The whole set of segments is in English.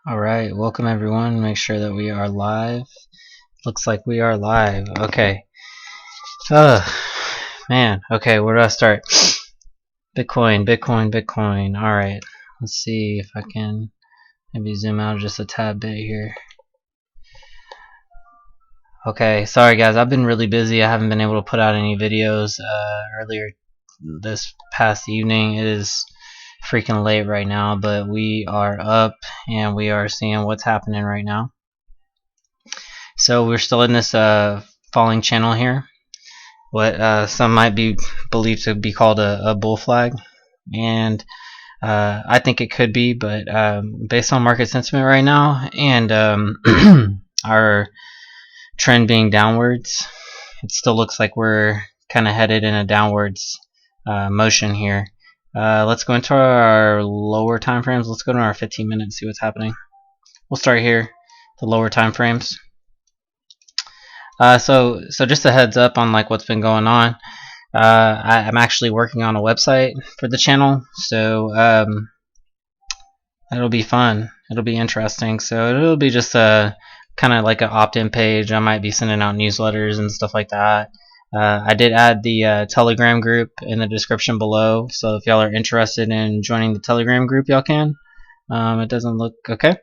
Alright, welcome everyone. Make sure that we are live. Looks like we are live. Okay. Man. Okay, where do I start? Bitcoin. Alright. Let's see if I can maybe zoom out just a tad bit here. Okay, sorry guys, I've been really busy. I haven't been able to put out any videos earlier this past evening. It is freaking late right now, but we are up and we are seeing what's happening right now. So we're still in this falling channel here, what some might be believed to be called a bull flag, and I think it could be, but based on market sentiment right now and our trend being downwards, it still looks like we're kind of headed in a downwards motion here. Let's go into our lower time frames. Let's go to our 15 minutes, see what's happening. We'll start here, the lower time frames. So just a heads up on like what's been going on. I'm actually working on a website for the channel, so it'll be fun. It'll be interesting. So it'll be just a kind of like an opt-in page. I might be sending out newsletters and stuff like that. I did add the Telegram group in the description below, so if y'all are interested in joining the Telegram group, y'all can. It doesn't look okay.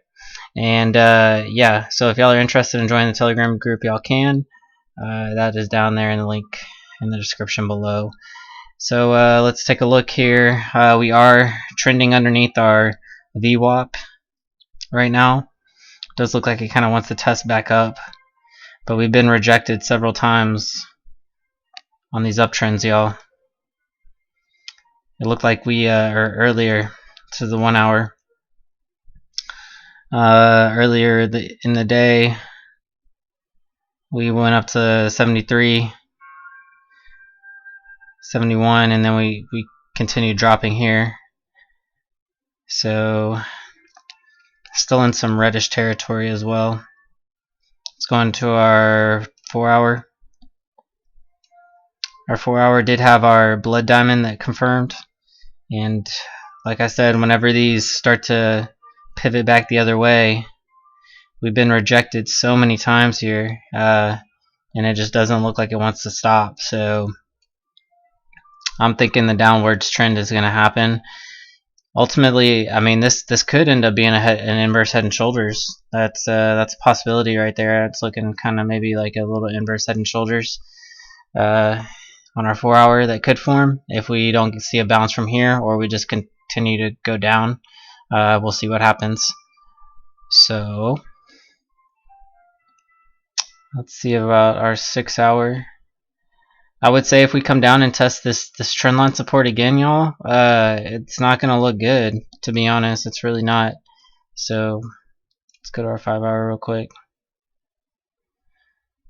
And yeah, so if y'all are interested in joining the Telegram group, y'all can. That is down there in the link in the description below. So let's take a look here. We are trending underneath our VWAP right now. It does look like it kind of wants to test back up, but we've been rejected several times on these uptrends, y'all. It looked like we or earlier to the 1 hour. Earlier in the day, we went up to 73, 71, and then we continued dropping here. So still in some reddish territory as well. Let's go into our 4 hour. Our 4 hour did have our blood diamond that confirmed, and like I said, whenever these start to pivot back the other way, we've been rejected so many times here, and it just doesn't look like it wants to stop. So I'm thinking the downwards trend is going to happen. Ultimately, I mean, this could end up being an inverse head and shoulders. That's a possibility right there. It's looking kind of maybe like a little inverse head and shoulders on our 4 hour that could form if we don't see a bounce from here, or we just continue to go down. We'll see what happens. So let's see about our 6 hour. I would say if we come down and test this trend line support again, y'all, it's not going to look good, to be honest. It's really not. So let's go to our 5 hour real quick.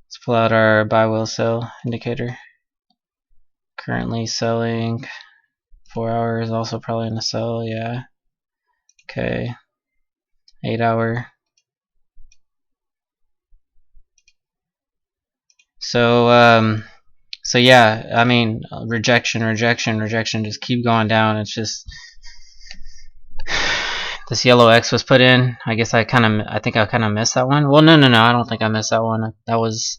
Let's pull out our buy, will, sell indicator. Currently selling. 4 hours also probably in the sell, yeah. Okay. 8 hour. So yeah, I mean, rejection, just keep going down. It's just this yellow X was put in. I guess I think I kind of missed that one. Well, no, I don't think I missed that one. That was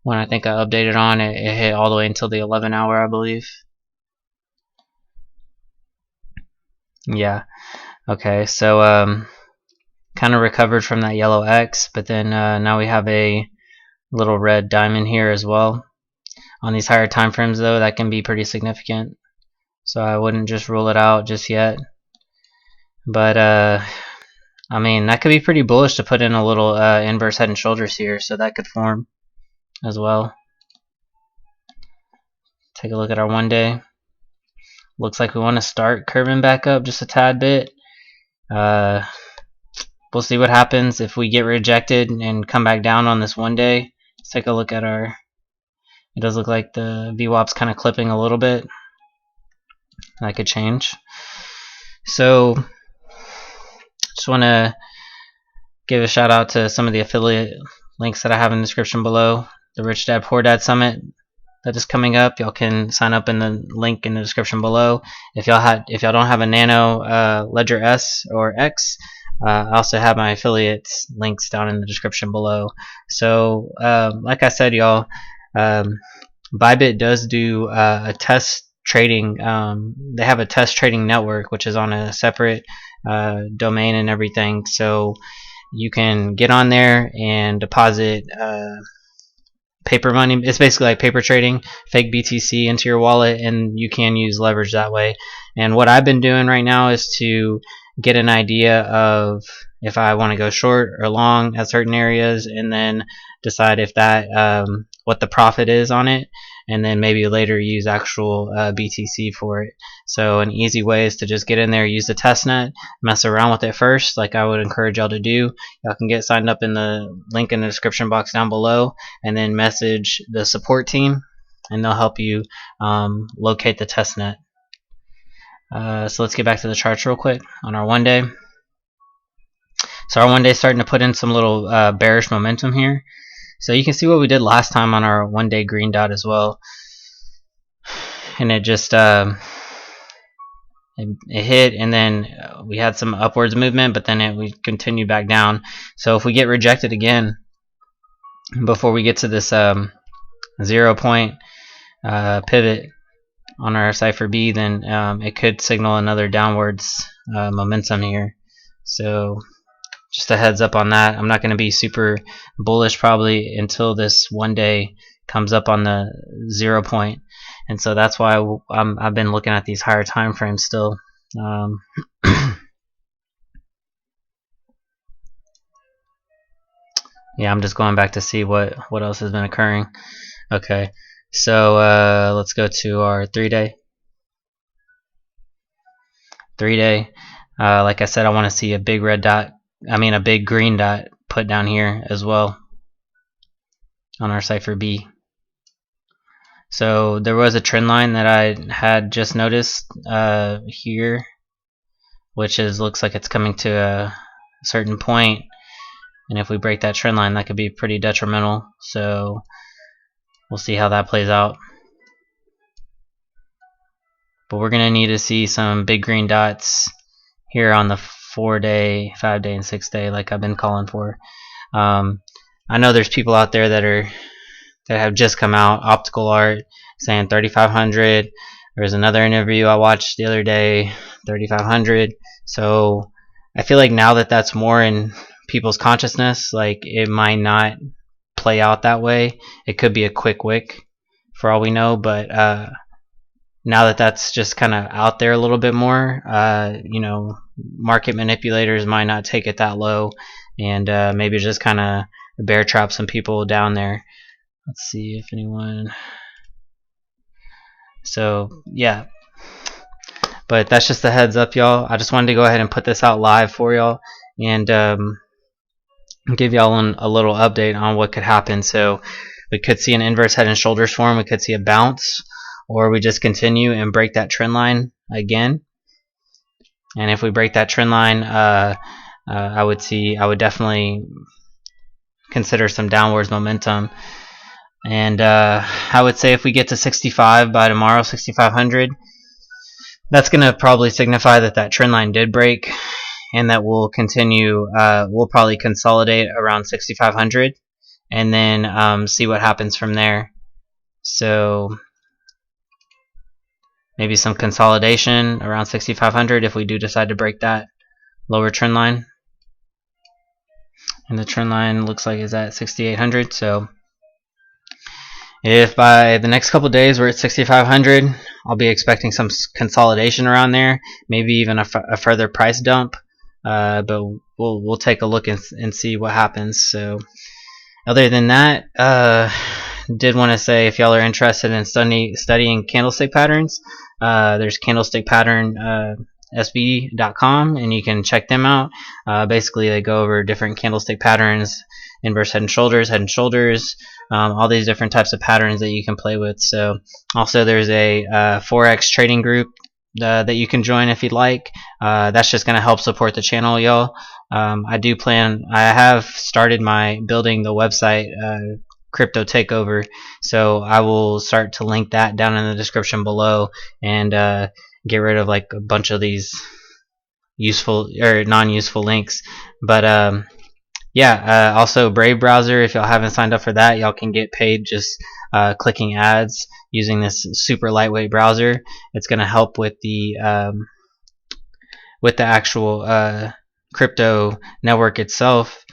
when I think I updated on it. It hit all the way until the 11 hour, I believe. Yeah. Okay, so kind of recovered from that yellow X, but then now we have a little red diamond here as well. On these higher time frames though, that can be pretty significant, so I wouldn't just rule it out just yet. But I mean, that could be pretty bullish to put in a little inverse head and shoulders here, so that could form as well. Take a look at our 1 day. Looks like we want to start curving back up just a tad bit. We'll see what happens if we get rejected and come back down on this 1 day. Let's take a look at our. It does look like the VWAP's kind of clipping a little bit. That could change. So just want to give a shout out to some of the affiliate links that I have in the description below. The Richdad Poor Dad Summit that is coming up. Y'all can sign up in the link in the description below. If y'all don't have a Nano Ledger S or X, I also have my affiliates links down in the description below. So like I said, y'all, Bybit does do a test trading. They have a test trading network, which is on a separate domain and everything. So you can get on there and deposit paper money. It's basically like paper trading, fake BTC into your wallet, and you can use leverage that way. And what I've been doing right now is to get an idea of if I want to go short or long at certain areas, and then decide if that what the profit is on it, and then maybe later use actual BTC for it. So an easy way is to just get in there, use the testnet, mess around with it first, like I would encourage y'all to do. Y'all can get signed up in the link in the description box down below, and then message the support team, and they'll help you locate the testnet. So let's get back to the charts real quick on our 1 day. So our 1 day is starting to put in some little bearish momentum here. So you can see what we did last time on our 1 day green dot as well, and it just it hit, and then we had some upwards movement, but then we continued back down. So if we get rejected again before we get to this 0 point pivot on our cipher B, then it could signal another downwards momentum here. So just a heads up on that. I'm not going to be super bullish probably until this 1 day comes up on the 0 point, and so that's why I've been looking at these higher time frames still. Yeah, I'm just going back to see what else has been occurring. Okay, so let's go to our 3 day. 3 day. Like I said, I want to see a big red dot. I mean a big green dot put down here as well on our cipher B. So there was a trend line that I had just noticed here, which looks like it's coming to a certain point, and if we break that trend line, that could be pretty detrimental. So we'll see how that plays out. But we're gonna need to see some big green dots here on the 4 day, 5 day, and 6 day, like I've been calling for. I know there's people out there that have just come out, Optical Art, saying 3,500. There was another interview I watched the other day, 3,500. So I feel like now that that's more in people's consciousness, like it might not play out that way. It could be a quick wick for all we know, but now that that's just kind of out there a little bit more, you know, market manipulators might not take it that low, and maybe just kind of bear trap some people down there. Let's see if anyone. So yeah, but that's just a heads up, y'all. I just wanted to go ahead and put this out live for y'all, and give y'all a little update on what could happen. So we could see an inverse head and shoulders form. We could see a bounce, or we just continue and break that trend line again. And if we break that trend line, I would definitely consider some downwards momentum. And I would say if we get to 65 by tomorrow, 6,500, that's going to probably signify that trend line did break, and that we'll continue. We'll probably consolidate around 6,500, and then see what happens from there. So maybe some consolidation around 6,500 if we do decide to break that lower trend line. And the trend line looks like is at 6,800. So if by the next couple days we're at 6,500, I'll be expecting some consolidation around there, maybe even a further price dump. But we'll take a look and see what happens. So other than that, did want to say if y'all are interested in studying candlestick patterns, there's candlestickpattern.sb.com, and you can check them out. Basically, they go over different candlestick patterns, inverse head and shoulders, all these different types of patterns that you can play with. So also there's a Forex trading group that you can join if you'd like. That's just going to help support the channel, y'all. I have started building the website, CryptoTakeOver, so I will start to link that down in the description below, and get rid of like a bunch of these useful or non-useful links. But yeah, also Brave browser, if y'all haven't signed up for that, y'all can get paid just clicking ads using this super lightweight browser. It's going to help with the actual crypto network itself.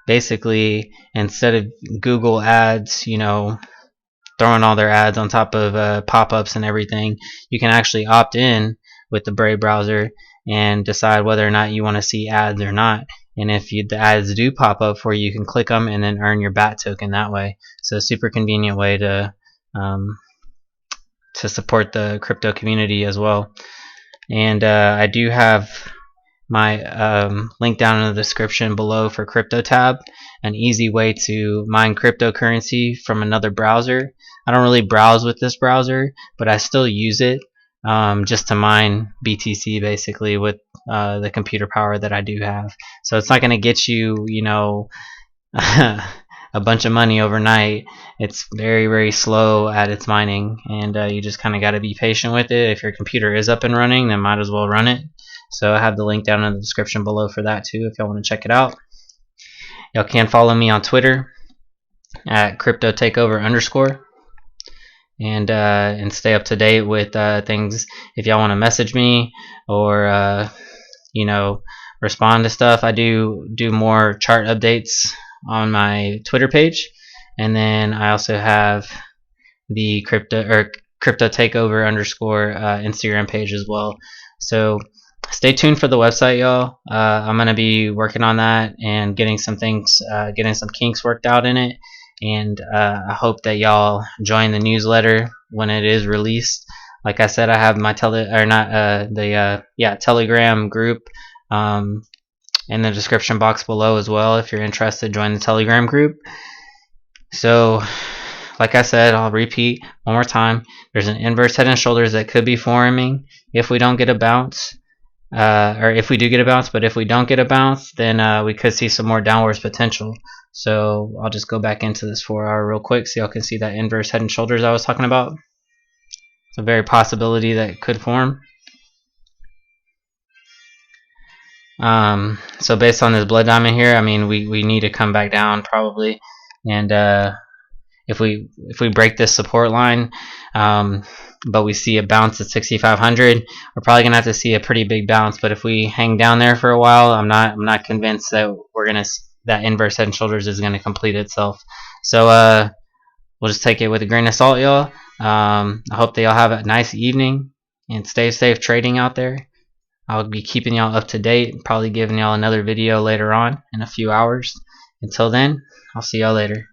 Basically, instead of Google ads, throwing all their ads on top of pop-ups and everything, you can actually opt in with the Brave browser and decide whether or not you want to see ads or not. And if the ads do pop up for you, you can click them and then earn your BAT token that way. So super convenient way to support the crypto community as well. And I do have my link down in the description below for CryptoTab, an easy way to mine cryptocurrency from another browser. I don't really browse with this browser, but I still use it just to mine BTC basically with the computer power that I do have. So it's not going to get you, a bunch of money overnight. It's very, very slow at its mining, and you just kind of got to be patient with it. If your computer is up and running, then might as well run it. So I have the link down in the description below for that too if y'all want to check it out. Y'all can follow me on Twitter at CryptoTakeOver_ and stay up to date with things. If y'all want to message me or respond to stuff, I do more chart updates on my Twitter page, and then I also have the CryptoTakeOver_ Instagram page as well. So stay tuned for the website, y'all. I'm gonna be working on that and getting some things, getting some kinks worked out in it. And I hope that y'all join the newsletter when it is released. Like I said, I have my Telegram group in the description box below as well. If you're interested, join the Telegram group. So, like I said, I'll repeat one more time. There's an inverse head and shoulders that could be forming if we don't get a bounce. Or if we do get a bounce, but if we don't get a bounce, then we could see some more downwards potential. So I'll just go back into this 4-hour real quick so y'all can see that inverse head and shoulders I was talking about. It's a very possibility that it could form. So based on this blood diamond here, I mean, we need to come back down probably, and if we break this support line, but we see a bounce at 6,500, we're probably gonna have to see a pretty big bounce. But if we hang down there for a while, I'm not convinced that that inverse head and shoulders is gonna complete itself. So we'll just take it with a grain of salt, y'all. I hope that y'all have a nice evening and stay safe trading out there. I'll be keeping y'all up to date, probably giving y'all another video later on in a few hours. Until then, I'll see y'all later.